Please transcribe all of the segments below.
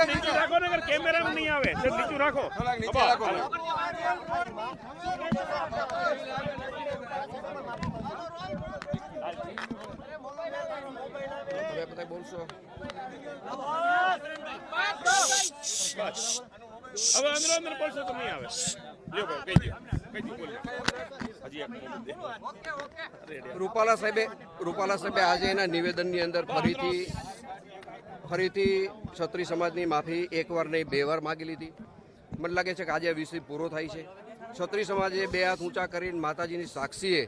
નીચું રાખો ને, કેમેરામાં નહીં આવે. નીચું રાખો. બોલશો હવે અંદર બોલશો તો નહીં આવે. રૂપાલા સાહેબે આજે એના નિવેદનની અંદર ફરીથી ક્ષત્રિય સમાજની માફી એકવાર નહીં 2 વાર માગી લીધી. મને લાગે છે કે આજે આ વિષય પૂરો થાય છે. ક્ષત્રિય સમાજે 2 હાથ ઊંચા કરીને માતાજીની સાક્ષીએ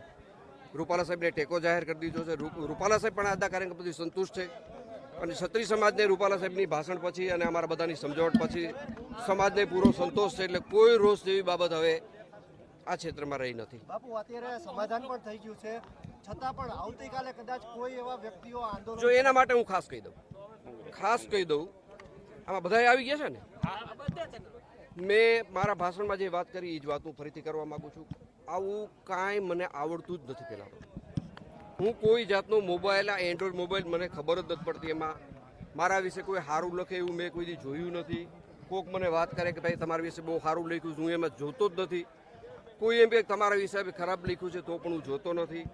રૂપાલા સાહેબને ટેકો જાહેર કરી દીધો છે. રૂપાલા સાહેબ પણ આજના કાર્યક્રમ પછી સંતુષ્ટ છે અને ક્ષત્રિય સમાજને રૂપાલા સાહેબની ભાષણ પછી અને અમારા બધાની સમજાવટ પછી સમાજને પૂરો સંતોષ છે. એટલે કોઈ રોષ જેવી બાબત હવે આ ક્ષેત્રમાં રહી નથી. બાપુ, અત્યારે સમાધાન પણ થઈ ગયું છે, છતાં પણ આવતીકાલે કદાચ કોઈ એવા વ્યક્તિઓ આંદોલન, જો એના માટે હું ખાસ કહી દઉં આમાં બધા આવી ગયા છે ને. મેં મારા ભાષણમાં જે વાત કરી એ જ વાત હું ફરીથી કરવા માંગુ છું. આવું કાંઈ મને આવડતું જ નથી. પહેલાં તો હું કોઈ જાતનો મોબાઈલ, આ એન્ડ્રોઈડ મોબાઈલ મને ખબર જ નથી પડતી. એમાં મારા વિશે કોઈ સારું લખે એવું મેં કોઈ દી જોયું નથી. કોઈક મને વાત કરે કે ભાઈ તમારા વિશે બહુ સારું લખ્યું છે, હું એમાં જોતો જ નથી. કોઈ એમ કે તમારા વિશે ખરાબ લખ્યું છે તો પણ હું જોતો નથી.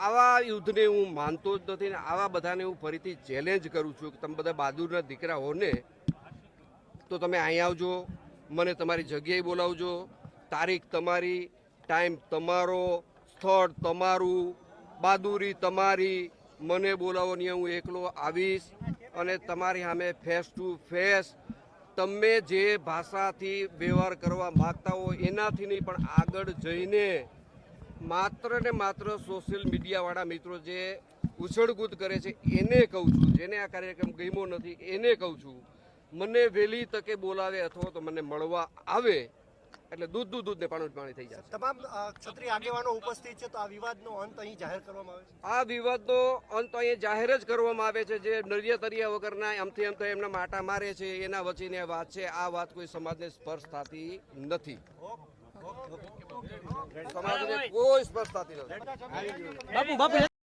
આવા યુદ્ધને હું માનતો જ નથી ને આવા બધાને હું ફરીથી ચેલેન્જ કરું છું કે તમે બધા બહાદુરના દીકરા હો ને તો તમે અહીં આવજો, મને તમારી જગ્યાએ બોલાવજો, તારીખ તમારી, ટાઈમ તમારો, સ્થળ તમારું, બહાદુરી તમારી, મને બોલાવો ને હું એકલો આવીશ અને તમારી સામે ફેસ ટુ ફેસ તમે જે ભાષાથી વ્યવહાર કરવા માગતા હો એનાથી નહીં પણ આગળ જઈને માત્ર ને માત્ર સોશિયલ મીડિયાવાળા મિત્રો જે ઉછળકૂદ કરે છે એને કહું છું, જેને આ કાર્યક્રમ ગમ્યો નથી એને કહું છું, મને વહેલી તકે બોલાવે અથવા તો મને મળવા આવે એટલે દૂધ ને પાણી થઈ જશે. તમામ ક્ષત્રિય આગેવાનો ઉપસ્થિત છે, તો આ વિવાદનો અંત અહીં જાહેર કરવામાં આવે છે. આ વિવાદનો અંત અહીં જાહેર જ કરવામાં આવે છે. જે નરિયા તરિયા વગરના આમથી આમ તો એમના માટા મારે છે એના વચ્ચેની આ વાત છે. આ વાત કોઈ સમાજને સ્પર્શ થતી નથી. સમાજને કોઈ સ્પર્શ થતી નથી.